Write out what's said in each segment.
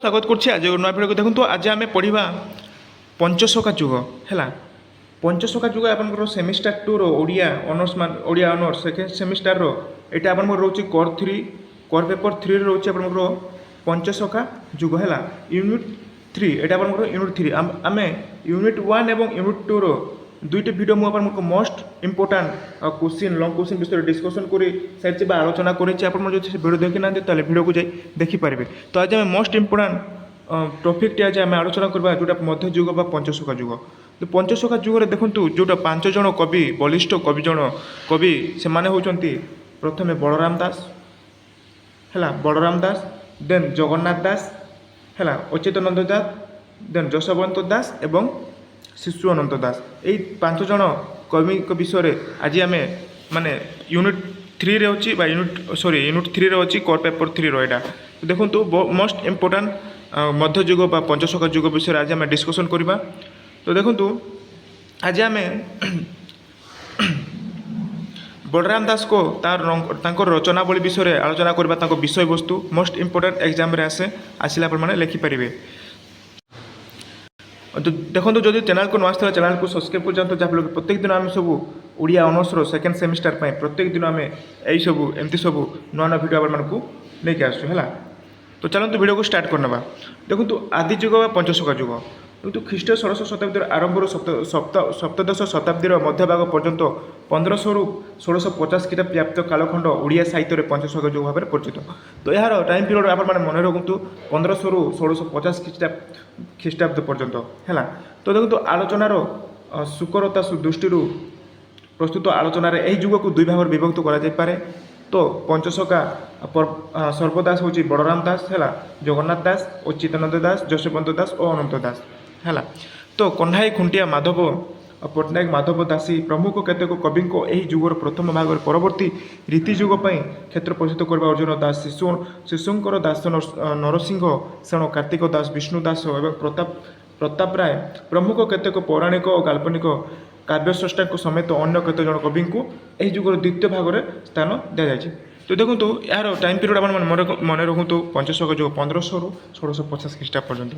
स्वागत करछि आज नया भिडियो को देखु। आज आम पढ़ा पंचसखा जुग है। पंचसखा जुग आप semester 2 Odia honours Odia honours second semester यहाँ आप रोचे कोर 3 कोर पेपर 3 रोचे आप पंचसखा जुग है। यूनिट 3 यहाँ आप यूनिट 3 आम यूनिट 1 और यूनिट 2 दुईट भिड मुझे most important question long question विषय डिस्कसन कर सारी आलोचना करीडियो देखी ना भिडियो को जाए देखिपारे। तो आज आम मोस्ट इम्पोर्टाट टॉपिक आज आम आलोचना करवा जोटा मध्ययुग बा पंचसखा जुग। तो पंचसखा जुग देखूँ जोटा 5 जन कवि बलिष्ठ कवि से माने होचंती प्रथमे बलराम दास है बलराम दास देन जगन्नाथ दास है अच्युतानंद दास देन जशवंत दास एवं शिशु अनंत दास। यही 5 जन कवि विषय आज आम माने यूनिट 3 रे अच्छी यूनिट 3 रे अच्छी कोर पेपर 3 रहा। तो देखो मोस्ट इम्पोर्टाट मध्ययुग बा पंचसखा जुग विषय आज आम डिस्कसन करवा। तो देखो आज आम बलराम दास को तार रचनावली विषय आलोचना करवा। विषय वस्तु मोस्ट इम्पोर्टाट एग्जाम रे आसिला आपने लिखिपारे। तो देखो जो चैनल को नुआ चैनल को सब्सक्राइब कर जाते जहाँ प्रत्येक दिन आम सब ओडिया ऑनर्स सेकेंड सेमिस्टर प्रत्येक दिन आम यही सब एमती सब नुआ नुआ भिडियो आपको लेके आसू है। तो चलते भिडियो को स्टार्ट करना। देखो आदि जुग व पंचसखा जुग किंतु ख्रीष्ट 16 शताब्दी आरंभ सप्तदश शताब्दी मध्य भाग पर्यंत 1500 ରୁ 1650 ख्रीष्टाब्द व्याप्त कालखंड ओडिया साहित्य में पंचसखा जुग भाव परिचित। तो यार टाइम पीरियड आप मन रखु 1500 ରୁ 1650 ख्रीष्टाब्द पर्यंत है। तो देखो आलोचनार सुकरता दृष्टि प्रस्तुत आलोचनार यही जुग को 2 भाग विभक्त कर। तो पंचसखा सर्वदास हूँ बलराम दास है जगन्नाथ दास अच्युतानंद दास जशवंत दास और अनंत दास है। तो कन्हाई खुंटिया माधव पट्टनायक माधव दासी प्रमुख केतेक कवि यही जुगर प्रथम भाग परवर्ती रीति जुग क्षेत्र प्रसिद्ध करवा अर्जुन दास शिशुंकर दास नरसिंह सेण कार्तिक दास विष्णु दास और प्रताप राय प्रमुख केतेक पौराणिक और काल्पनिक काव्यस्रष्टा समेत अन्य केत जन कवि को यही जुगर द्वितीय भाग में स्थान दि जाए। तो देखो यार टाइम पीरियड आप मन रखु पंचसखा जुग 1500 ରୁ 1650 ख्रीष्टाब्द पर्यंत।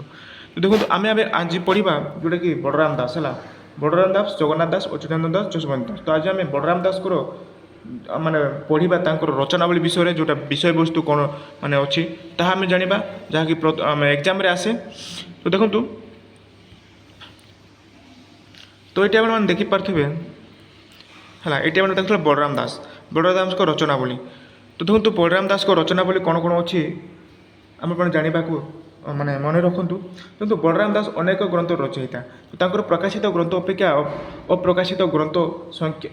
तो देखो आम आज पढ़ा जोटा कि बलराम दास है बलराम दास जगन्नाथ दास अच्युतानंद दास जशवंत दास। तो आज आम बलराम दास को माने पढ़ा रचनावली विषय जोटा विषय वस्तु कौन माने अच्छी ताहा आम जाना जहाँकि एग्जाम आसे। तो देखो तो ये आप देखिपारे है ये आप देखते बलराम दास को रचनावली। तो देखो बलराम दास को रचनावली कौन कौन अच्छी आम जाना माने मन रखु। किंतु बलराम दास अनेक ग्रंथ रचयिता। तो प्रकाशित ग्रंथ अपेक्षा अप्रकाशित ग्रंथ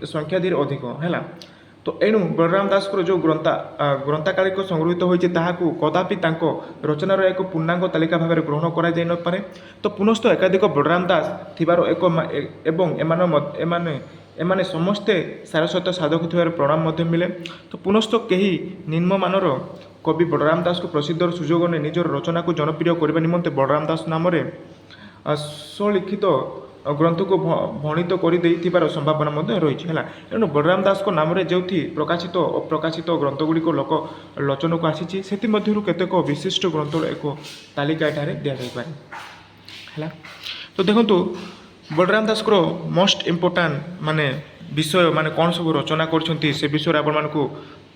संख्याधीर अधिक है। तो एणु बलराम दास को जो ग्रंथाकालिक संग्रहित होती कदापि रचनार एक पूर्णांग तालिका भाव में ग्रहण कर। तो पुनस्त एकाधिक बलराम दास थिबार एमाने समस्ते सारस्वत साधक थिबार प्रणाम मिले। तो पुनस्त कहीं निम्नमानर कवि बलराम दास को प्रसिद्ध सुजोग ने निजर रचना को जनप्रिय करने निमंते बलराम दास नाम स्वलिखित ग्रंथ को भणित कर संभावना रही है। तेणु बलराम दास को नाम जो प्रकाशित अप्रकाशित ग्रंथगुड़िक लोक लोचन को आसी केतेक विशिष्ट ग्रंथ एक तालिका एठारे दि जाए है। तो देखो बलराम दास को मोस्ट इम्पोर्टाट माने विषय माने कौन सब रचना कर से विषय आपको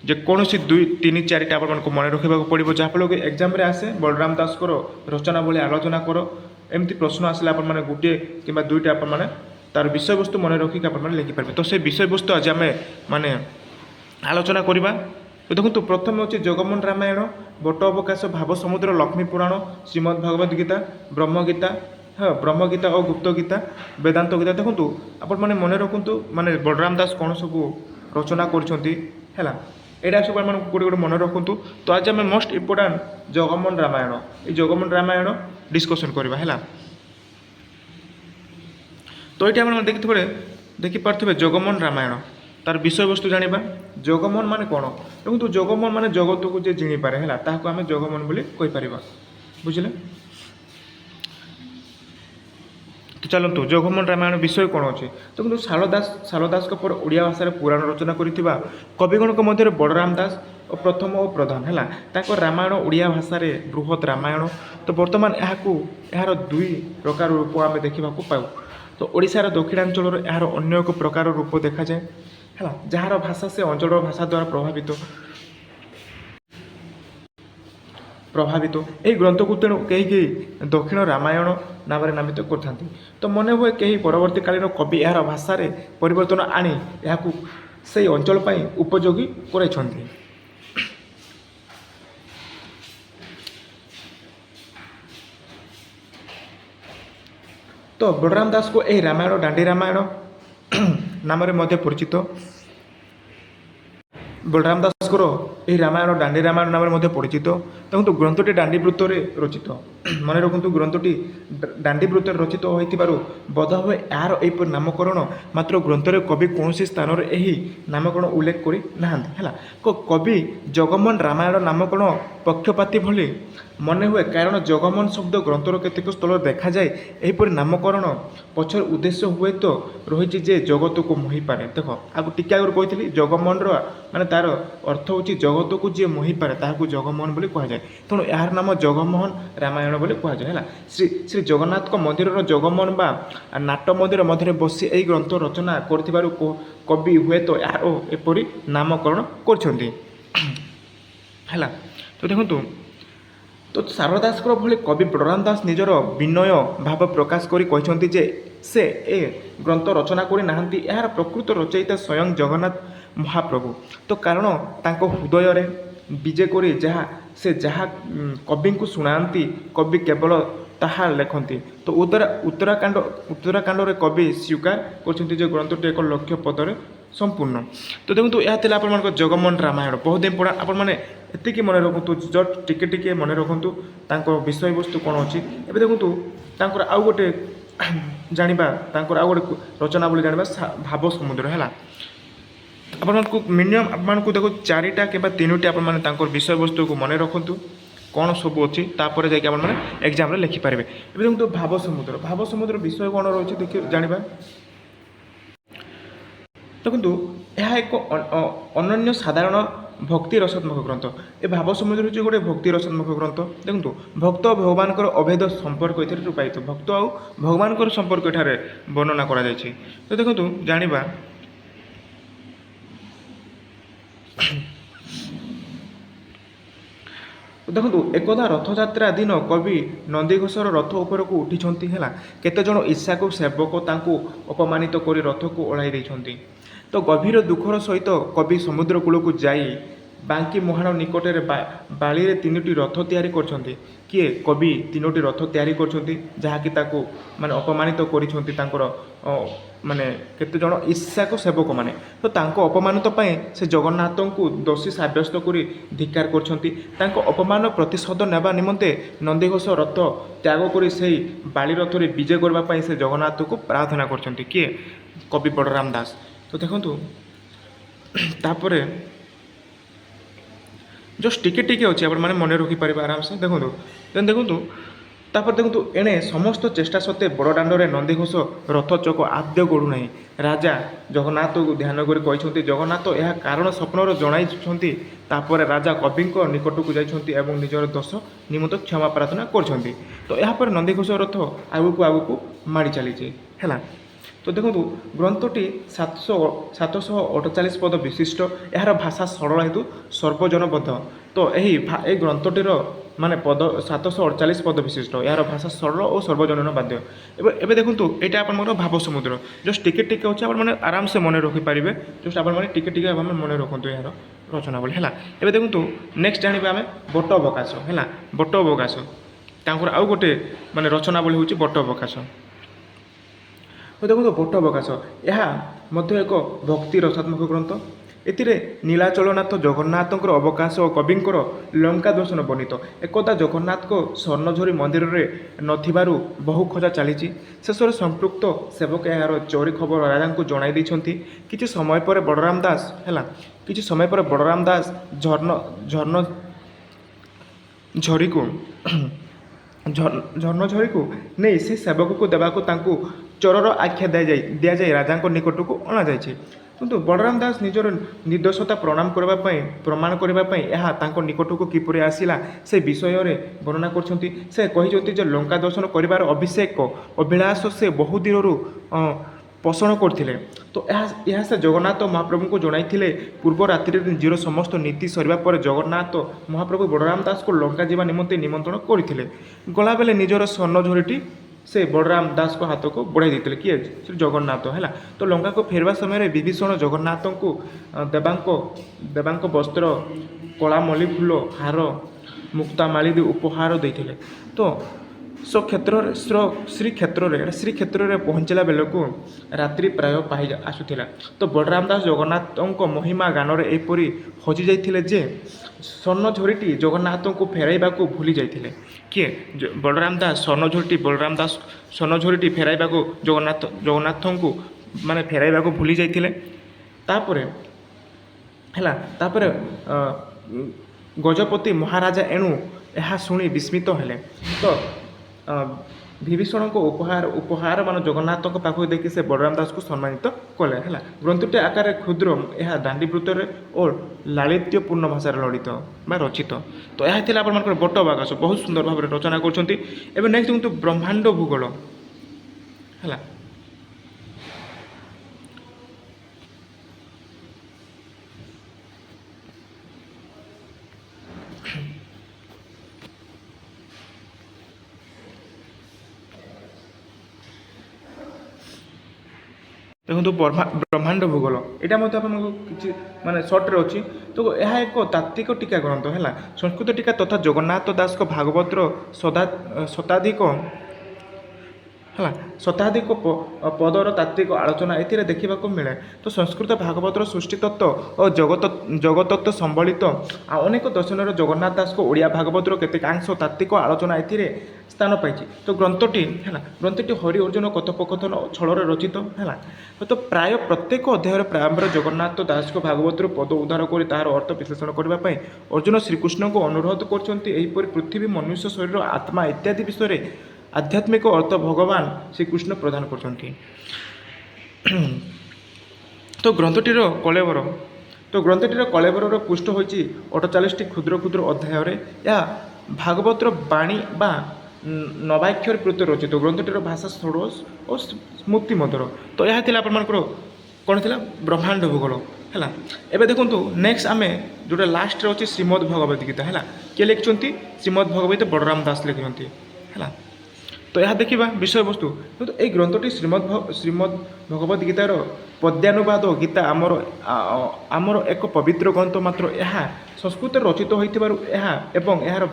जेकोसी 2 3 4टा आपको मन रखा पड़ो जहाँफल कि एग्जाम आसे बलराम दास को रचनावली आलोचना कर एमती प्रश्न आसला आपने गोटे कि 2टा आपने तार विषय वस्तु मन रखिक आप लिखिपारे। तो से विषय वस्तु आज आम माने आलोचना करवा। तो देखो प्रथम हूँ जगमोहन रामायण बट अवकाश भाव समुद्र लक्ष्मी पुराण श्रीमद् भगवद गीता ब्रह्मगीता और गुप्त गीता वेदांत गीता। देखो आप मन रखु माने बलराम दास कौन सब रचना कर यहाँ सब गोटे गोटे मन रखु। तो आज आम मोस्ट इम्पोर्टाट जगमोहन रामायण ये जगमोहन रामायण डिस्कसन करवा है। तो ये आप देखिपारे जगमोहन रामायण तार विषय वस्तु जाना जगमोहन माने कौन। देखो जगमोहन माने जगत को जे जिणी पारे है आम जगमोहन बोली कहीपर बुझे। तो चलतु जगमोहन रामायण विषय कौन अच्छे। तो किंतु शालदास पर ओडिया भाषा पुराण रचना करिथिबा कविगणक मध्य बलराम दास ଓ ପ୍ରଥମ ଓ ପ୍ରଧାନ ହେଲା। ତାଙ୍କ ରାମାୟଣ ଓଡ଼ିଆ ଭାଷାରେ ବୃହତ୍ ରାମାୟଣ। ତ ବର୍ତ୍ତମାନ ଏହାର ଦୁଇ ପ୍ରକାର ରୂପ ଆମେ ଦେଖିବାକୁ ପାଉ। ତ ଓଡ଼ିଶାର ଦକ୍ଷିଣାଞ୍ଚଳରେ ଏହାର ଅନ୍ୟ ଏକ ପ୍ରକାର ରୂପ ଦେଖାଯାଏ ହେଲା, ଯାହାର ଭାଷା ସେ ଅଞ୍ଚଳର ଭାଷା ଦ୍ୱାରା ପ୍ରଭାବିତ। ଏହି ଗ୍ରନ୍ଥକୁ ତେଣୁ କେହି କେହି ଦକ୍ଷିଣ ରାମାୟଣ ନାମରେ ନାମିତ କରିଥାନ୍ତି। ତ ମନେ ହୁଏ କେହି ପରବର୍ତ୍ତୀ କାଳୀନ କବି ଏହାର ଭାଷାରେ ପରିବର୍ତ୍ତନ ଆଣି ଏହାକୁ ସେହି ଅଞ୍ଚଳ ପାଇଁ ଉପଯୋଗୀ କରାଇଛନ୍ତି। ତ ବଳରାମ ଦାସଙ୍କୁ ଏହି ରାମାୟଣ ଦାଣ୍ଡି ରାମାୟଣ ନାମରେ ମଧ୍ୟ ପରିଚିତ। ବଳରାମ ଦାସଙ୍କର ଏହି ରାମାୟଣ ଦାଣ୍ଡି ରାମାୟଣ ନାମରେ ମଧ୍ୟ ପରିଚିତ। ଦେଖନ୍ତୁ ଗ୍ରନ୍ଥଟି ଦାଣ୍ଡି ବୃତ୍ତରେ ରଚିତ। ମନେ ରଖନ୍ତୁ ଗ୍ରନ୍ଥଟି ଦାଣ୍ଡି ବୃତ୍ତରେ ରଚିତ ହୋଇଥିବାରୁ ବୋଧହୁଏ ଏହାର ଏହିପରି ନାମକରଣ, ମାତ୍ର ଗ୍ରନ୍ଥରେ କବି କୌଣସି ସ୍ଥାନରେ ଏହି ନାମକରଣ ଉଲ୍ଲେଖ କରି ନାହାନ୍ତି ହେଲା। କବି ଜଗମୋହନ ରାମାୟଣ ନାମକରଣ ପକ୍ଷପାତୀ ଭଳି ମନେ ହୁଏ, କାରଣ ଜଗମୋହନ ଶବ୍ଦ ଗ୍ରନ୍ଥର କେତେକ ସ୍ଥଳରେ ଦେଖାଯାଏ। ଏହିପରି ନାମକରଣ ପଛର ଉଦ୍ଦେଶ୍ୟ ହୁଏତ ରହିଛି ଯେ ଜଗତକୁ ମୋହିପାରେ। ଦେଖ ଟିକେ ଆଗରୁ କହିଥିଲି ଜଗମୋହନର ମାନେ ତାର ଅର୍ଥ ହେଉଛି ଜଗତକୁ ଯିଏ ମୋହିପାରେ ତାହାକୁ ଜଗମୋହନ ବୋଲି କୁହାଯାଏ। ତେଣୁ ଏହାର ନାମ ଜଗମୋହନ ରାମାୟଣ ବୋଲି କୁହାଯାଏ ହେଲା। ଶ୍ରୀ ଜଗନ୍ନାଥଙ୍କ ମନ୍ଦିରର ଜଗମୋହନ ବା ନାଟ ମନ୍ଦିର ମଧ୍ୟରେ ବସି ଏହି ଗ୍ରନ୍ଥ ରଚନା କରିଥିବାରୁ କବି ହୁଏତ ଏହାର ଏପରି ନାମକରଣ କରିଛନ୍ତି ହେଲା। ତ ଦେଖନ୍ତୁ, ତ ଶାରଳା ଦାସଙ୍କର ଭଳି କବି ବଳରାମ ଦାସ ନିଜର ବିନୟ ଭାବ ପ୍ରକାଶ କରି କହିଛନ୍ତି ଯେ ସେ ଏ ଗ୍ରନ୍ଥ ରଚନା କରି ନାହାନ୍ତି, ଏହାର ପ୍ରକୃତ ରଚୟିତା ସ୍ୱୟଂ ଜଗନ୍ନାଥ ମହାପ୍ରଭୁ। ତ କାରଣ ତାଙ୍କ ହୃଦୟରେ ବିଜେ କରି ଯାହା କବିଙ୍କୁ ଶୁଣାନ୍ତି, କବି କେବଳ ତାହା ଲେଖନ୍ତି। ତ ଉତ୍ତରାକାଣ୍ଡରେ କବି ସ୍ୱୀକାର କରିଛନ୍ତି ଯେ ଗ୍ରନ୍ଥଟି ଏକ ଲକ୍ଷ୍ୟ ପଦରେ ସମ୍ପୂର୍ଣ୍ଣ। ତ ଦେଖନ୍ତୁ ଏହା ଥିଲା ଆପଣମାନଙ୍କ ଜଗମୋହନ ରାମାୟଣ। ବହୁତ ଇମ୍ପୋର୍ଟାଣ୍ଟ, ଆପଣମାନେ ଏତିକି ମନେ ରଖନ୍ତୁ, ଜଷ୍ଟ ଟିକେ ମନେ ରଖନ୍ତୁ ତାଙ୍କ ବିଷୟବସ୍ତୁ କ'ଣ ଅଛି। ଏବେ ଦେଖନ୍ତୁ ତାଙ୍କର ଆଉ ଗୋଟେ ଜାଣିବା, ତାଙ୍କର ଆଉ ଗୋଟେ ରଚନା ବୋଲି ଜାଣିବା ଭାବ ସମୁଦ୍ର ହେଲା। ଆପଣଙ୍କୁ ମିନିମମ୍ ଆପଣଙ୍କୁ ଦେଖୁ 4ଟା କିମ୍ବା 3ଟି ଆପଣମାନେ ତାଙ୍କର ବିଷୟବସ୍ତୁକୁ ମନେ ରଖନ୍ତୁ କ'ଣ ସବୁ ଅଛି, ତାପରେ ଯାଇକି ଆପଣମାନେ ଏକ୍ଜାମ୍ରେ ଲେଖିପାରିବେ। ଏବେ ଦେଖନ୍ତୁ ଭାବ ସମୁଦ୍ର ବିଷୟ କ'ଣ ରହିଛି ଜାଣିବା। ଦେଖନ୍ତୁ ଏହା ଏକ ଅନନ୍ୟ ସାଧାରଣ ଭକ୍ତି ରସାତ୍ମକ ଗ୍ରନ୍ଥ। ଏ ଭାବ ସମୁଦ୍ର ହେଉଛି ଗୋଟେ ଭକ୍ତି ରସାତ୍ମକ ଗ୍ରନ୍ଥ। ଦେଖନ୍ତୁ ଭକ୍ତ ଓ ଭଗବାନଙ୍କର ଅଭେଦ ସମ୍ପର୍କ ଏଥିରେ ରୂପାୟିତ। ଭକ୍ତ ଆଉ ଭଗବାନଙ୍କର ସମ୍ପର୍କ ଏଠାରେ ବର୍ଣ୍ଣନା କରାଯାଇଛି। ତ ଦେଖନ୍ତୁ ଜାଣିବା, ଦେଖନ୍ତୁ ଏକଦା ରଥଯାତ୍ରା ଦିନ କବି ନନ୍ଦିଘୋଷର ରଥ ଉପରକୁ ଉଠିଛନ୍ତି ହେଲା। କେତେଜଣ ଈର୍ଷାକୁ ସେବକ ତାଙ୍କୁ ଅପମାନିତ କରି ରଥକୁ ଓହ୍ଲାଇ ଦେଇଛନ୍ତି। ତ ଗଭୀର ଦୁଃଖର ସହିତ କବି ସମୁଦ୍ର କୂଳକୁ ଯାଇ ବାଙ୍କି ମୁହାଣ ନିକଟରେ ବାଳିରେ 3ଟି ରଥ ତିଆରି କରିଛନ୍ତି। କିଏ? କବି 3ଟି ରଥ ତିଆରି କରିଛନ୍ତି, ଯାହାକି ତାକୁ ମାନେ ଅପମାନିତ କରିଛନ୍ତି ତାଙ୍କର ମାନେ କେତେଜଣ ଈର୍ଷାକୁ ସେବକମାନେ। ତ ତାଙ୍କ ଅପମାନିତ ପାଇଁ ସେ ଜଗନ୍ନାଥଙ୍କୁ ଦୋଷୀ ସାବ୍ୟସ୍ତ କରି ଧିକ୍କାର କରିଛନ୍ତି। ତାଙ୍କ ଅପମାନ ପ୍ରତିଶୋଧ ନେବା ନିମନ୍ତେ ନନ୍ଦିଘୋଷ ରଥ ତ୍ୟାଗ କରି ସେହି ବାଳି ରଥରେ ବିଜେ କରିବା ପାଇଁ ସେ ଜଗନ୍ନାଥଙ୍କୁ ପ୍ରାର୍ଥନା କରିଛନ୍ତି। କିଏ? କବି ବଳରାମ ଦାସ। ତ ଦେଖନ୍ତୁ ତାପରେ ଜଷ୍ଟ ଟିକେ ଅଛି, ଆପଣମାନେ ମନେ ରଖିପାରିବେ ଆରାମସେ। ଦେଖନ୍ତୁ ତାପରେ ଦେଖନ୍ତୁ ଏଣେ ସମସ୍ତ ଚେଷ୍ଟା ସତ୍ତ୍ୱେ ବଡ଼ଦାଣ୍ଡରେ ନନ୍ଦିଘୋଷ ରଥ ଚକ ଆଦୌ ଗଡ଼ୁନାହିଁ। ରାଜା ଜଗନ୍ନାଥଙ୍କୁ ଧ୍ୟାନ କରି କହିଛନ୍ତି ଜଗନ୍ନାଥ ଏହା କାରଣ ସ୍ୱପ୍ନର ଜଣାଇଛନ୍ତି। ତାପରେ ରାଜା କବିଙ୍କ ନିକଟକୁ ଯାଇଛନ୍ତି ଏବଂ ନିଜର ଦୋଷ ନିମନ୍ତେ କ୍ଷମା ପ୍ରାର୍ଥନା କରିଛନ୍ତି। ତ ଏହାପରେ ନନ୍ଦିଘୋଷ ରଥ ଆଗକୁ ମାଡ଼ି ଚାଲିଛି ହେଲା। ତ ଦେଖନ୍ତୁ ଗ୍ରନ୍ଥଟି 748 ପଦ ବିଶିଷ୍ଟ। ଏହାର ଭାଷା ସରଳ ହେତୁ ସର୍ବଜନବଦ୍ଧ। ତ ଏହି ଗ୍ରନ୍ଥଟିର ମାନେ 748 ପଦ ବିଶିଷ୍ଟ, ଏହାର ଭାଷା ସରଳ ଓ ସର୍ବଜନବାଦ୍ୟ। ଏବେ ଦେଖନ୍ତୁ ଏଇଟା ଆପଣଙ୍କର ଭାବ ସମୁଦ୍ର, ଜଷ୍ଟ ଟିକେ ଅଛି, ଆପଣମାନେ ଆରାମସେ ମନେ ରଖିପାରିବେ। ଜଷ୍ଟ ଆପଣମାନେ ଟିକେ ଆପଣମାନେ ମନେ ରଖନ୍ତୁ ଏହାର ରଚନାବଳୀ ହେଲା। ଏବେ ଦେଖନ୍ତୁ ନେକ୍ସଟ ଜାଣିବା ଆମେ ବଟ ଅବକାଶ ହେଲା। ବଟ ଅବକାଶ ତାଙ୍କର ଆଉ ଗୋଟେ ମାନେ ରଚନାବଳୀ ହେଉଛି ବଟ ଅବକାଶ। ତ ଦେଖନ୍ତୁ ବଟ ଅବକାଶ ଏହା ମଧ୍ୟ ଏକ ଭକ୍ତି ରସାତ୍ମକ ଗ୍ରନ୍ଥ। ଏଥିରେ ନୀଳାଚଳନାଥ ଜଗନ୍ନାଥଙ୍କର ଅବକାଶ ଓ କବିଙ୍କର ଲଙ୍କା ଦର୍ଶନ ବର୍ଣ୍ଣିତ। ଏକଦା ଜଗନ୍ନାଥଙ୍କ ସ୍ୱର୍ଣ୍ଣଝରି ମନ୍ଦିରରେ ନଥିବାରୁ ବହୁ ଖୋଜା ଚାଲିଛି। ଶେଷରେ ସମ୍ପୃକ୍ତ ସେବକ ଏହାର ଚୋରି ଖବର ରାଜାଙ୍କୁ ଜଣାଇ ଦେଇଛନ୍ତି। କିଛି ସମୟ ପରେ ବଳରାମ ଦାସ ଝର୍ଣ୍ଣଝରିକୁ ନେଇ ସେ ସେବକକୁ ଦେବାକୁ ତାଙ୍କୁ ଚୋରର ଆଖ୍ୟା ଦିଆଯାଇ ରାଜାଙ୍କ ନିକଟକୁ ଅଣାଯାଇଛି। କିନ୍ତୁ ବଳରାମ ଦାସ ନିଜର ନିର୍ଦ୍ଦୋଷତା ପ୍ରମାଣ କରିବା ପାଇଁ ଏହା ତାଙ୍କ ନିକଟକୁ କିପରି ଆସିଲା ସେ ବିଷୟରେ ବର୍ଣ୍ଣନା କରୁଛନ୍ତି। ସେ କହିଛନ୍ତି ଯେ ଲଙ୍କା ଦର୍ଶନ କରିବାର ଅଭିଳାଷ ସେ ବହୁ ଦିନରୁ ପୋଷଣ କରିଥିଲେ। ତ ଏହା ସେ ଜଗନ୍ନାଥ ମହାପ୍ରଭୁଙ୍କୁ ଜଣାଇଥିଲେ। ପୂର୍ବ ରାତ୍ରିରେ ନିଜର ସମସ୍ତ ନୀତି ସରିବା ପରେ ଜଗନ୍ନାଥ ମହାପ୍ରଭୁ ବଳରାମ ଦାସଙ୍କୁ ଲଙ୍କା ଯିବା ନିମନ୍ତେ ନିମନ୍ତ୍ରଣ କରିଥିଲେ। ଗଲାବେଳେ ନିଜର ସ୍ୱର୍ଣ୍ଣଝୁରିଟି ସେ ବଳରାମ ଦାସଙ୍କ ହାତକୁ ବଢ଼ାଇ ଦେଇଥିଲେ। କିଏ? ଶ୍ରୀ ଜଗନ୍ନାଥ ହେଲା। ତ ଲଙ୍କାକୁ ଫେରିବା ସମୟରେ ବିଭୀଷଣ ଜଗନ୍ନାଥଙ୍କୁ ଦେବାଙ୍କ ବସ୍ତ୍ର, କଳା ମଲ୍ଲି ଫୁଲ ହାର, ମୁକ୍ତାମାଳି ଉପହାର ଦେଇଥିଲେ। ତ ଶ୍ରୀକ୍ଷେତ୍ରରେ ପହଞ୍ଚିଲା ବେଳକୁ ରାତ୍ରି ପ୍ରାୟ ପାହି ଆସୁଥିଲା। ତ ବଳରାମ ଦାସ ଜଗନ୍ନାଥଙ୍କ ମହିମା ଗାନରେ ଏପରି ହଜି ଯାଇଥିଲେ ଯେ ସ୍ୱର୍ଣ୍ଣଝୁରିଟି ଜଗନ୍ନାଥଙ୍କୁ ଫେରାଇବାକୁ ଭୁଲି ଯାଇଥିଲେ। କିଏ? ବଳରାମ ଦାସ ସ୍ୱର୍ଣ୍ଣଝୁରିଟି ଫେରାଇବାକୁ ଜଗନ୍ନାଥଙ୍କୁ ଫେରାଇବାକୁ ଭୁଲି ଯାଇଥିଲେ। ତାପରେ ଗଜପତି ମହାରାଜା ଏଣୁ ଏହା ଶୁଣି ବିସ୍ମିତ ହେଲେ। ତ ବିଭୀଷଣଙ୍କ ଉପହାର ଜଗନ୍ନାଥଙ୍କ ପାଖକୁ ଦେଖି ସେ ବଳରାମ ଦାସକୁ ସମ୍ମାନିତ କଲେ। ହେଲା। ଗ୍ରନ୍ଥଟି ଆକାରରେ କ୍ଷୁଦ୍ର, ଏହା ଦାଣ୍ଡିବୃତ୍ତରେ ଓ ଲାଳିତ୍ୟପୂର୍ଣ୍ଣ ଭାଷାରେ ରଚିତ। ତ ଏହା ଥିଲା ଆପଣମାନଙ୍କର ବଟ ବାକାଶ, ବହୁତ ସୁନ୍ଦର ଭାବରେ ରଚନା କରୁଛନ୍ତି। ଏବେ ନେକ୍ସଟ ଦେଖନ୍ତୁ ବ୍ରହ୍ମାଣ୍ଡ ଭୂଗୋଳ। ହେଲା। ଦେଖନ୍ତୁ ବ୍ରହ୍ମାଣ୍ଡ ଭୂଗୋଳ, ଏଇଟା ମଧ୍ୟ ଆପଣଙ୍କୁ କିଛି ସର୍ଟରେ ଅଛି। ତ ଏହା ଏକ ତାତ୍ତ୍ୱିକ ଟୀକା ଗ୍ରନ୍ଥ। ହେଲା। ସଂସ୍କୃତ ଟୀକା ତଥା ଜଗନ୍ନାଥ ଦାସଙ୍କ ଭାଗବତର ଶତାଧିକ ପଦର ତାତ୍ତ୍ୱିକ ଆଲୋଚନା ଏଥିରେ ଦେଖିବାକୁ ମିଳେ। ତ ସଂସ୍କୃତ ଭାଗବତର ସୃଷ୍ଟି ତତ୍ତ୍ୱ ଓ ଜଗତତ୍ତ୍ୱ ସମ୍ବଳିତ ଆଉ ଅନେକ ଦର୍ଶନର ଜଗନ୍ନାଥ ଦାସଙ୍କ ଓଡ଼ିଆ ଭାଗବତର କେତେକାଂଶ ତାତ୍ତ୍ୱିକ ଆଲୋଚନା ଏଥିରେ ସ୍ଥାନ ପାଇଛି। ତ ଗ୍ରନ୍ଥଟି ହରି ଅର୍ଜୁନ କଥୋପକଥନ ଛଳରେ ରଚିତ। ହେଲା। ତ ପ୍ରାୟ ପ୍ରତ୍ୟେକ ଅଧ୍ୟାୟରେ ପ୍ରାରମ୍ଭରେ ଜଗନ୍ନାଥ ଦାସଙ୍କ ଭାଗବତରୁ ପଦ ଉଦ୍ଧାର କରି ତାହାର ଅର୍ଥ ବିଶ୍ଳେଷଣ କରିବା ପାଇଁ ଅର୍ଜୁନ ଶ୍ରୀକୃଷ୍ଣଙ୍କୁ ଅନୁରୋଧ କରିଛନ୍ତି। ଏହିପରି ପୃଥିବୀ, ମନୁଷ୍ୟ ଶରୀର, ଆତ୍ମା ଇତ୍ୟାଦି ବିଷୟରେ ଆଧ୍ୟାତ୍ମିକ ଅର୍ଥ ଭଗବାନ ଶ୍ରୀକୃଷ୍ଣ ପ୍ରଦାନ କରୁଛନ୍ତି। ତ ଗ୍ରନ୍ଥଟିର କଳେବରର ପୃଷ୍ଠ ହୋଇଛି 48ଟି କ୍ଷୁଦ୍ର କ୍ଷୁଦ୍ର ଅଧ୍ୟାୟରେ। ଏହା ଭାଗବତର ବାଣୀ ବା ନବାକ୍ଷରୀକୃତ ରଚିତ। ଗ୍ରନ୍ଥଟିର ଭାଷା ଷୋଡ଼ଶ ଓ ସ୍ମୃତି ମଧୁର। ତ ଏହା ଥିଲା ଆପଣମାନଙ୍କର କ'ଣ ଥିଲା? ବ୍ରହ୍ମାଣ୍ଡ ଭୂଗୋଳ। ହେଲା। ଏବେ ଦେଖନ୍ତୁ ନେକ୍ସଟ ଆମେ ଯେଉଁଟା ଲାଷ୍ଟରେ ଅଛି ଶ୍ରୀମଦ୍ ଭଗବତ ଗୀତା। ହେଲା। କିଏ ଲେଖିଛନ୍ତି? ଶ୍ରୀମଦ୍ ଭଗବତ ବଳରାମ ଦାସ ଲେଖିଛନ୍ତି। ହେଲା। ତ ଏହା ଦେଖିବା ବିଷୟବସ୍ତୁ। କିନ୍ତୁ ଏହି ଗ୍ରନ୍ଥଟି ଶ୍ରୀମଦ୍ ଭଗବତ ଗୀତାର ପଦ୍ୟାନୁବାଦ। ଗୀତା ଆମର ଏକ ପବିତ୍ର ଗ୍ରନ୍ଥ, ମାତ୍ର ଏହା ସଂସ୍କୃତରେ ରଚିତ ହୋଇଥିବାରୁ ଏବଂ ଏହାର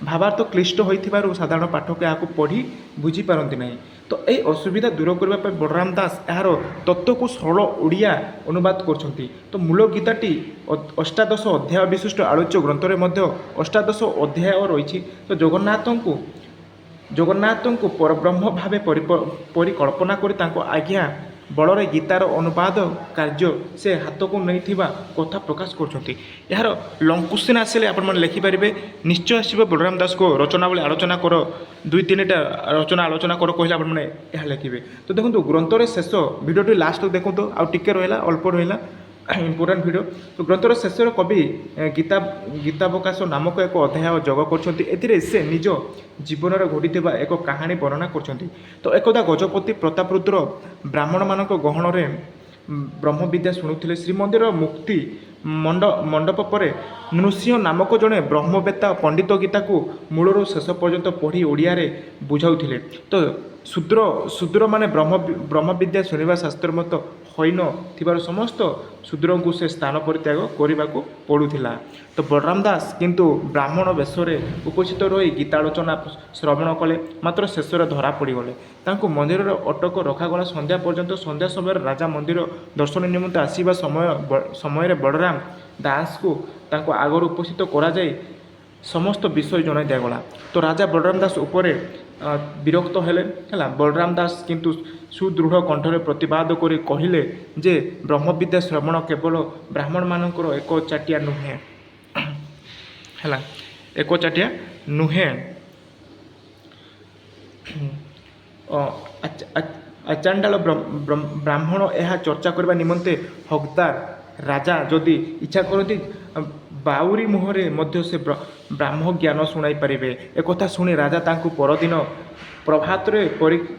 ଭାବାର୍ଥ କ୍ଲିଷ୍ଟ ହୋଇଥିବାରୁ ସାଧାରଣ ପାଠକ ଏହାକୁ ପଢ଼ି ବୁଝିପାରନ୍ତି ନାହିଁ। ତ ଏହି ଅସୁବିଧା ଦୂର କରିବା ପାଇଁ ବଳରାମ ଦାସ ଏହାର ତତ୍ତ୍ୱକୁ ସରଳ ଓଡ଼ିଆ ଅନୁବାଦ କରିଛନ୍ତି। ତ ମୂଳ ଗୀତାଟି 18 ଅଧ୍ୟାୟ ବିଶିଷ୍ଟ ଆଲୋଚ୍ୟ ଗ୍ରନ୍ଥରେ ମଧ୍ୟ 18 ଅଧ୍ୟାୟ ରହିଛି। ତ ଜଗନ୍ନାଥଙ୍କୁ ପରବ୍ରହ୍ମ ଭାବେ ପରିକଳ୍ପନା କରି ତାଙ୍କ ଆଜ୍ଞା ବଳରେ ଗୀତାର ଅନୁବାଦ କାର୍ଯ୍ୟ ସେ ହାତକୁ ନେଇଥିବା କଥା ପ୍ରକାଶ କରୁଛନ୍ତି। ଏହାର ଲଙ୍କୁଶିନ ଆସିଲେ ଆପଣମାନେ ଲେଖିପାରିବେ। ନିଶ୍ଚୟ ଆସିବ ବଳରାମ ଦାସଙ୍କ ରଚନାବଳୀ ଆଲୋଚନା କର, 2-3ଟା ରଚନା ଆଲୋଚନା କର କହିଲେ ଆପଣମାନେ ଏହା ଲେଖିବେ। ତ ଦେଖନ୍ତୁ ଗ୍ରନ୍ଥର ଶେଷ ଭିଡ଼ିଓଟି ଲାଷ୍ଟକୁ ଦେଖନ୍ତୁ, ଆଉ ଟିକେ ରହିଲା, ଅଳ୍ପ ରହିଲା ଇମ୍ପୋର୍ଟାଣ୍ଟ ଭିଡ଼ିଓ। ତ ଗ୍ରନ୍ଥର ଶେଷରେ କବି ଗୀତାବକାଶ ନାମକ ଏକ ଅଧ୍ୟାୟ ଯୋଗ କରିଛନ୍ତି। ଏଥିରେ ସେ ନିଜ ଜୀବନରେ ଘଟିଥିବା ଏକ କାହାଣୀ ବର୍ଣ୍ଣନା କରିଛନ୍ତି। ତ ଏକଦା ଗଜପତି ପ୍ରତାପରୁଦ୍ର ବ୍ରାହ୍ମଣମାନଙ୍କ ଗହଣରେ ବ୍ରହ୍ମବିଦ୍ୟା ଶୁଣୁଥିଲେ। ଶ୍ରୀମନ୍ଦିର ମୁକ୍ତି ମଣ୍ଡପ ପରେ ନୃସିଂହ ନାମକ ଜଣେ ବ୍ରହ୍ମବେତ୍ତା ପଣ୍ଡିତ ଗୀତାକୁ ମୂଳରୁ ଶେଷ ପର୍ଯ୍ୟନ୍ତ ପଢ଼ି ଓଡ଼ିଆରେ ବୁଝାଉଥିଲେ। ତ ଶୂଦ୍ରମାନେ ବ୍ରହ୍ମବିଦ୍ୟା ଶୁଣିବା ଶାସ୍ତ୍ରମତ ହୋଇନ ଥିବାରୁ ସମସ୍ତ ଶୂଦ୍ରଙ୍କୁ ସେ ସ୍ଥାନ ପରିତ୍ୟାଗ କରିବାକୁ ପଡ଼ୁଥିଲା। ତ ବଳରାମ ଦାସ କିନ୍ତୁ ବ୍ରାହ୍ମଣ ବେଶରେ ଉପସ୍ଥିତ ରହି ଗୀତାଲୋଚନା ଶ୍ରବଣ କଲେ, ମାତ୍ର ଶେଷରେ ଧରା ପଡ଼ିଗଲେ। ତାଙ୍କୁ ମନ୍ଦିରରେ ଅଟକ ରଖାଗଲା ସନ୍ଧ୍ୟା ପର୍ଯ୍ୟନ୍ତ। ସନ୍ଧ୍ୟା ସମୟରେ ରାଜା ମନ୍ଦିର ଦର୍ଶନ ନିମନ୍ତେ ଆସିବା ସମୟରେ ବଳରାମ ଦାସଙ୍କୁ ତାଙ୍କ ଆଗରୁ ଉପସ୍ଥିତ କରାଯାଇ ସମସ୍ତ ବିଷୟ ଜଣାଇ ଦିଆଗଲା। ତ ରାଜା ବଳରାମ ଦାସ ଉପରେ ବିରକ୍ତ ହେଲେ। ହେଲା। ବଳରାମ ଦାସ କିନ୍ତୁ ସୁଦୃଢ଼ କଣ୍ଠରେ ପ୍ରତିବାଦ କରି କହିଲେ ଯେ ବ୍ରହ୍ମବିଦ୍ୟା ଶ୍ରବଣ କେବଳ ବ୍ରାହ୍ମଣମାନଙ୍କର ଏକଚାଟିଆ ନୁହେଁ। ହେଲା। ଏକଚାଟିଆ ନୁହେଁ। ଚାଣ୍ଡାଳ ବ୍ରାହ୍ମଣ ଏହା ଚର୍ଚ୍ଚା କରିବା ନିମନ୍ତେ ହକଦାର ରାଜା ଯଦି ଇଚ୍ଛା କରନ୍ତି ବାଉରି ମୁହଁରେ ମଧ୍ୟ ସେ ବ୍ରାହ୍ମ ଜ୍ଞାନ ଶୁଣାଇ ପାରିବେ। ଏକଥା ଶୁଣି ରାଜା ତାଙ୍କୁ ପରଦିନ ପ୍ରଭାତରେ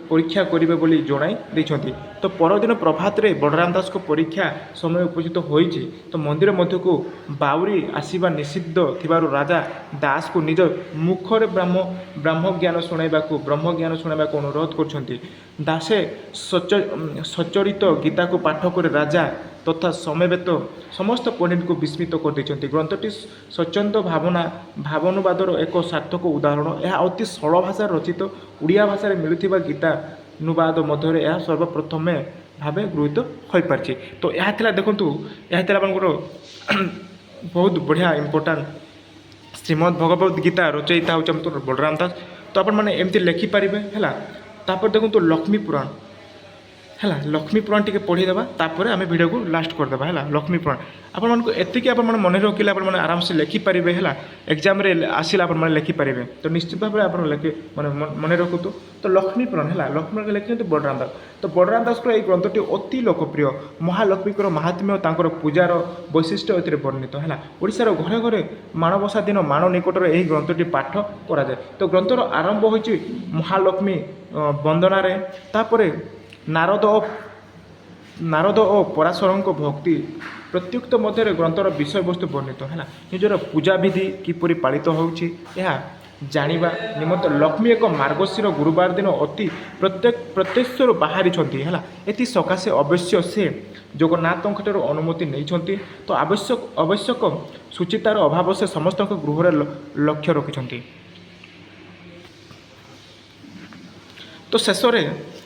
ପରୀକ୍ଷା କରିବେ ବୋଲି ଜଣାଇ ଦେଇଛନ୍ତି। ତ ପରଦିନ ପ୍ରଭାତରେ ବଳରାମ ଦାସଙ୍କ ପରୀକ୍ଷା ସମୟ ଉପସ୍ଥିତ ହୋଇଛି। ତ ମନ୍ଦିର ମଧ୍ୟକୁ ବାଉରି ଆସିବା ନିଷିଦ୍ଧ ଥିବାରୁ ରାଜା ଦାସକୁ ନିଜ ମୁଖରେ ବ୍ରହ୍ମ ଜ୍ଞାନ ଶୁଣାଇବାକୁ ଅନୁରୋଧ କରୁଛନ୍ତି। ଦାସେ ସଚରିତ ଗୀତାକୁ ପାଠ କରି ରାଜା ତଥା ସମବେତ ସମସ୍ତ ପଣ୍ଡିତଙ୍କୁ ବିସ୍ମିତ କରିଦେଇଛନ୍ତି। ଗ୍ରନ୍ଥଟି ସ୍ୱଚ୍ଛନ୍ଦ ଭାବାନୁବାଦର ଏକ ସାର୍ଥକ ଉଦାହରଣ। ଏହା ଅତି ସରଳ ଭାଷାରେ ରଚିତ। ଓଡ଼ିଆ ଭାଷାରେ ମିଳୁଥିବା ଗୀତାନୁବାଦ ମଧ୍ୟରେ ଏହା ସର୍ବପ୍ରଥମେ ଭାବେ ଗୃହୀତ ହୋଇପାରିଛି। ତ ଏହା ଥିଲା, ଦେଖନ୍ତୁ, ଏହା ଥିଲା ଆପଣଙ୍କର ବହୁତ ବଢ଼ିଆ ଇମ୍ପୋର୍ଟାଣ୍ଟ ଶ୍ରୀମଦ୍ ଭଗବତ ଗୀତା ରଚୟିତା ହେଉଛି ଆମର ବଳରାମ ଦାସ। ତ ଆପଣମାନେ ଏମିତି ଲେଖିପାରିବେ ହେଲା। ତାପରେ ଦେଖନ୍ତୁ ଲକ୍ଷ୍ମୀ ପୁରାଣ ହେଲା, ଲକ୍ଷ୍ମୀ ପୁରାଣ ଟିକେ ପଢ଼ିଦେବା, ତାପରେ ଆମେ ଭିଡ଼ିଓକୁ ଲାଷ୍ଟ କରିଦେବା ହେଲା। ଲକ୍ଷ୍ମୀ ପୁରାଣ ଆପଣମାନଙ୍କୁ ଏତିକି ଆପଣମାନେ ମନେ ରଖିଲେ ଆପଣମାନେ ଆରାମସେ ଲେଖିପାରିବେ ହେଲା। ଏକ୍ଜାମ୍ରେ ଆସିଲେ ଆପଣମାନେ ଲେଖିପାରିବେ। ତ ନିଶ୍ଚିତ ଭାବରେ ଆପଣ ମନେ ରଖନ୍ତୁ। ତ ଲକ୍ଷ୍ମୀ ପୁରାଣ ହେଲା, ଲକ୍ଷ୍ମୀ ପୁରାଣ ଲେଖିଛନ୍ତି ବଳରାମ ଦାସ। ତ ବଳରାମ ଦାସଙ୍କର ଏହି ଗ୍ରନ୍ଥଟି ଅତି ଲୋକପ୍ରିୟ। ମହାଲକ୍ଷ୍ମୀଙ୍କର ମାହାତ୍ମ୍ୟ ଓ ତାଙ୍କର ପୂଜାର ବୈଶିଷ୍ଟ୍ୟ ଏଥିରେ ବର୍ଣ୍ଣିତ ହେଲା। ଓଡ଼ିଶାର ଘରେ ଘରେ ମାଣବସା ଦିନ ମାଣ ନିକଟରେ ଏହି ଗ୍ରନ୍ଥଟି ପାଠ କରାଯାଏ। ତ ଗ୍ରନ୍ଥର ଆରମ୍ଭ ହୋଇଛି ମହାଲକ୍ଷ୍ମୀ ବନ୍ଦନାରେ, ତାପରେ ନାରଦ ଓ ପରାଶରଙ୍କ ଭକ୍ତି ପ୍ରତ୍ୟୁକ୍ତ ମଧ୍ୟରେ ଗ୍ରନ୍ଥର ବିଷୟବସ୍ତୁ ବର୍ଣ୍ଣିତ ହେଲା। ନିଜର ପୂଜାବିଧି କିପରି ପାଳିତ ହେଉଛି ଏହା ଜାଣିବା ନିମନ୍ତେ ଲକ୍ଷ୍ମୀ ଏକ ମାର୍ଗଶିର ଗୁରୁବାର ଦିନ ପ୍ରତ୍ୟକ୍ଷରୁ ବାହାରିଛନ୍ତି ହେଲା। ଏଥି ସକାଶେ ଅବଶ୍ୟ ସେ ଜଗନ୍ନାଥଙ୍କଠାରୁ ଅନୁମତି ନେଇଛନ୍ତି। ତ ଆବଶ୍ୟକ ସୁଚିତାର ଅଭାବ ସେ ସମସ୍ତଙ୍କ ଗୃହରେ ଲକ୍ଷ୍ୟ ରଖିଛନ୍ତି। ତ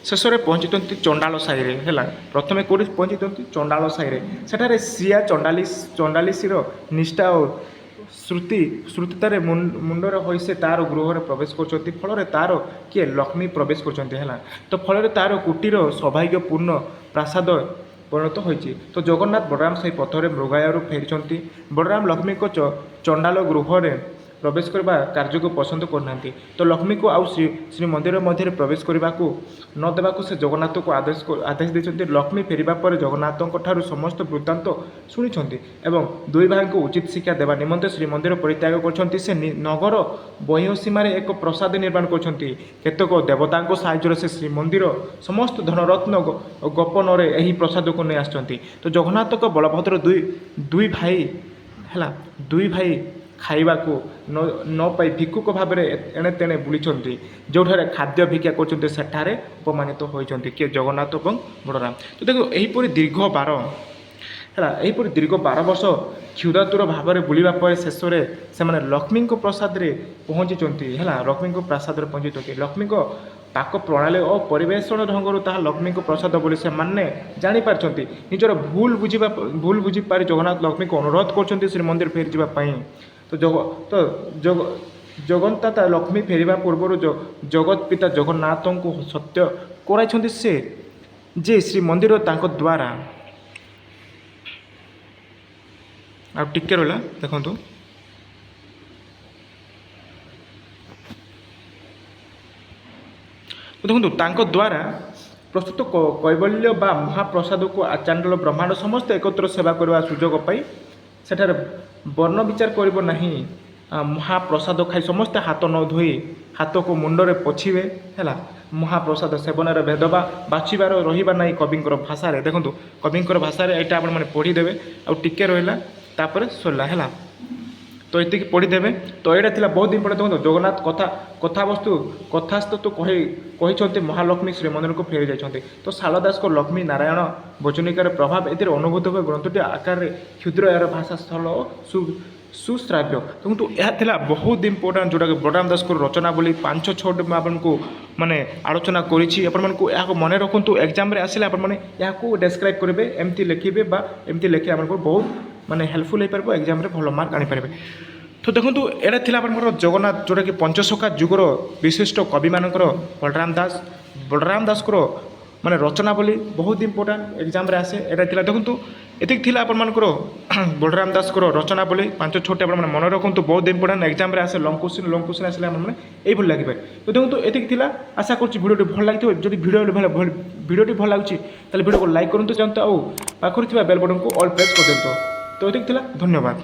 ଶେଷରେ ପହଞ୍ଚିଛନ୍ତି ଚଣ୍ଡାଳ ସାହିରେ ହେଲା। ପ୍ରଥମେ କେଉଁଠି ପହଞ୍ଚିଛନ୍ତି? ଚଣ୍ଡାଳ ସାହିରେ। ସେଠାରେ ସିଆ ଚଣ୍ଡାଳିଶୀର ନିଷ୍ଠା ଓ ଶ୍ରୁତିତାରେ ମୁଣ୍ଡରେ ହୋଇ ସେ ତା'ର ଗୃହରେ ପ୍ରବେଶ କରୁଛନ୍ତି। ଫଳରେ ତା'ର କିଏ? ଲକ୍ଷ୍ମୀ ପ୍ରବେଶ କରୁଛନ୍ତି ହେଲା। ତ ଫଳରେ ତା'ର କୁଟୀର ସୌଭାଗ୍ୟପୂର୍ଣ୍ଣ ପ୍ରାସାଦ ପରିଣତ ହୋଇଛି। ତ ଜଗନ୍ନାଥ ବଳରାମ ସେହି ପଥରେ ମୃଗାଳୟରୁ ଫେରିଛନ୍ତି। ବଳରାମ ଲକ୍ଷ୍ମୀଙ୍କ ଚଣ୍ଡାଳ ଗୃହରେ ପ୍ରବେଶ କରିବା କାର୍ଯ୍ୟକୁ ପସନ୍ଦ କରୁନାହାନ୍ତି। ତ ଲକ୍ଷ୍ମୀକୁ ଆଉ ଶ୍ରୀମନ୍ଦିର ମଧ୍ୟରେ ପ୍ରବେଶ କରିବାକୁ ନ ଦେବାକୁ ସେ ଜଗନ୍ନାଥଙ୍କୁ ଆଦେଶ ଦେଇଛନ୍ତି। ଲକ୍ଷ୍ମୀ ଫେରିବା ପରେ ଜଗନ୍ନାଥଙ୍କ ଠାରୁ ସମସ୍ତ ବୃତ୍ତାନ୍ତ ଶୁଣିଛନ୍ତି ଏବଂ ଦୁଇ ଭାଇଙ୍କୁ ଉଚିତ ଶିକ୍ଷା ଦେବା ନିମନ୍ତେ ଶ୍ରୀମନ୍ଦିର ପରିତ୍ୟାଗ କରିଛନ୍ତି। ସେ ନଗର ବହିଃସୀମାରେ ଏକ ପ୍ରାସାଦ ନିର୍ମାଣ କରିଛନ୍ତି। କେତେକ ଦେବତାଙ୍କ ସାହାଯ୍ୟରେ ସେ ଶ୍ରୀମନ୍ଦିର ସମସ୍ତ ଧନରତ୍ନ ଗୋପନରେ ଏହି ପ୍ରାସାଦକୁ ନେଇ ଆସିଛନ୍ତି। ତ ଜଗନ୍ନାଥଙ୍କ ବଳଭଦ୍ର ଦୁଇ ଭାଇ ଖାଇବାକୁ ନ ପାଇ ଭିକ୍ଷୁକ ଭାବରେ ଏଣେ ତେଣେ ବୁଲିଛନ୍ତି। ଯେଉଁଠାରେ ଖାଦ୍ୟ ଭିକ୍ଷା କରୁଛନ୍ତି ସେଠାରେ ଅପମାନିତ ହୋଇଛନ୍ତି କିଏ? ଜଗନ୍ନାଥ ଏବଂ ବଳରାମ। ତ ଦେଖୁ ଏହିପରି ଦୀର୍ଘ 12 ବର୍ଷ କ୍ଷୁଧାତୁର ଭାବରେ ବୁଲିବା ପରେ ଶେଷରେ ସେମାନେ ଲକ୍ଷ୍ମୀଙ୍କ ପ୍ରାସାଦରେ ପହଞ୍ଚିଛନ୍ତି ହେଲା। ଲକ୍ଷ୍ମୀଙ୍କ ପାକ ପ୍ରଣାଳୀ ଓ ପରିବେଷଣ ଢଙ୍ଗରୁ ତାହା ଲକ୍ଷ୍ମୀଙ୍କ ପ୍ରସାଦ ବୋଲି ସେମାନେ ଜାଣିପାରିଛନ୍ତି। ନିଜର ଭୁଲ ବୁଝିପାରି ଜଗନ୍ନାଥ ଲକ୍ଷ୍ମୀଙ୍କୁ ଅନୁରୋଧ କରୁଛନ୍ତି ଶ୍ରୀମନ୍ଦିର ଫେରିଯିବା ପାଇଁ। ଜଗନ୍ତାତା ଲକ୍ଷ୍ମୀ ଫେରିବା ପୂର୍ବରୁ ଜଗତ ପିତା ଜଗନ୍ନାଥଙ୍କୁ ସତ୍ୟ କରାଇଛନ୍ତି ଯେ ଶ୍ରୀମନ୍ଦିର ତାଙ୍କ ଦ୍ୱାରା। ଆଉ ଟିକେ ରହିଲା ଦେଖନ୍ତୁ, ତାଙ୍କ ଦ୍ୱାରା ପ୍ରସ୍ତୁତ କୈବଲ୍ୟ ବା ମହାପ୍ରସାଦକୁ ଚାଣ୍ଡାଳ ବ୍ରହ୍ମାଣ୍ଡ ସମସ୍ତେ ଏକତ୍ର ସେବା କରିବା ସୁଯୋଗ ପାଇ ସେଠାରେ ବର୍ଣ୍ଣ ବିଚାର କରିବ ନାହିଁ। ମହାପ୍ରସାଦ ଖାଇ ସମସ୍ତେ ହାତ ନ ଧୋଇ ହାତକୁ ମୁଣ୍ଡରେ ପୋଛିବେ ହେଲା। ମହାପ୍ରସାଦ ସେବନରେ ଭେଦ ବା ବାଛିବାର ରହିବା ନାହିଁ କବିଙ୍କର ଭାଷାରେ। ଦେଖନ୍ତୁ କବିଙ୍କର ଭାଷାରେ ଏଇଟା ଆପଣମାନେ ପଢ଼ିଦେବେ। ଆଉ ଟିକେ ରହିଲା, ତାପରେ ସରିଲା ହେଲା। ତ ଏତିକି ପଢ଼ିଦେବେ। ତ ଏଇଟା ଥିଲା ବହୁତ ଇମ୍ପୋର୍ଟାଣ୍ଟ। ଦେଖନ୍ତୁ ଜଗନ୍ନାଥ କଥାସ୍ତୁ କହିଛନ୍ତି ମହାଲକ୍ଷ୍ମୀ ଶ୍ରୀମନ୍ଦିରକୁ ଫେରି ଯାଇଛନ୍ତି। ତ ଶାରଳା ଦାସଙ୍କ ଲକ୍ଷ୍ମୀ ନାରାୟଣ ବଚନିକାର ପ୍ରଭାବ ଏଥିରେ ଅନୁଭୂତ ହୁଏ। ଗ୍ରନ୍ଥଟି ଆକାରରେ କ୍ଷୁଦ୍ର, ଏହାର ଭାଷା ସରଳ ଓ ସୁଶ୍ରାବ୍ୟ। ଦେଖନ୍ତୁ ଏହା ଥିଲା ବହୁତ ଇମ୍ପୋର୍ଟାଣ୍ଟ, ଯେଉଁଟାକି ବଳରାମ ଦାସଙ୍କର ରଚନା ବୋଲି 5-6ଟି ମୁଁ ଆପଣଙ୍କୁ ଆଲୋଚନା କରିଛି। ଆପଣମାନଙ୍କୁ ଏହାକୁ ମନେ ରଖନ୍ତୁ। ଏକ୍ଜାମ୍ରେ ଆସିଲେ ଆପଣମାନେ ଏହାକୁ ଡେସ୍କ୍ରାଇବ୍ କରିବେ, ଏମିତି ଲେଖିବେ ବା ଏମିତି ଲେଖିଲେ ଆପଣଙ୍କୁ ବହୁତ ହେଲ୍ପଫୁଲ୍ ହୋଇପାରିବ। ଏକ୍ଜାମ୍ରେ ଭଲ ମାର୍କ ଆଣିପାରିବେ। ତ ଦେଖନ୍ତୁ ଏଇଟା ଥିଲା ଆପଣଙ୍କର ଜଗନ୍ନାଥ, ଯେଉଁଟାକି ପଞ୍ଚସଖା ଯୁଗର ବିଶିଷ୍ଟ କବିମାନଙ୍କର ବଳରାମ ଦାସଙ୍କର ମାନେ ରଚନାବଳୀ ବହୁତ ଇମ୍ପୋର୍ଟାଣ୍ଟ ଏକ୍ଜାମ୍ରେ ଆସେ ଏଇଟା ଥିଲା ଦେଖନ୍ତୁ ଏତିକି ଥିଲା ଆପଣମାନଙ୍କର ବଳରାମ ଦାସଙ୍କର ରଚନାବଳୀ 5-6ଟି ଆପଣମାନେ ମନେ ରଖନ୍ତୁ ବହୁତ ଇମ୍ପୋର୍ଟାଣ୍ଟ ଏକ୍ଜାମ୍ରେ ଆସେ ଲଙ୍ଗ କୋଶ୍ଚିନ୍ ଆସିଲେ ଆପଣମାନେ ଏଇଭଳି ଲାଗିପାରେ ତ ଦେଖନ୍ତୁ ଏତିକି ଥିଲା ଆଶା କରୁଛି ଭିଡ଼ିଓଟି ଭଲ ଲାଗିଥିବ ଯଦି ଭିଡ଼ିଓଟି ଭଲ ଲାଗୁଛି ତାହେଲେ ଭିଡ଼ିଓକୁ ଲାଇକ୍ କରନ୍ତୁ ଯାଆନ୍ତୁ ଆଉ ପାଖରେ ଥିବା ବେଲ୍ ବଟନ୍କୁ ଅଲ୍ ପ୍ରେସ୍ କରିଦିଅନ୍ତୁ ତ ଏତିକି ଥିଲା ଧନ୍ୟବାଦ।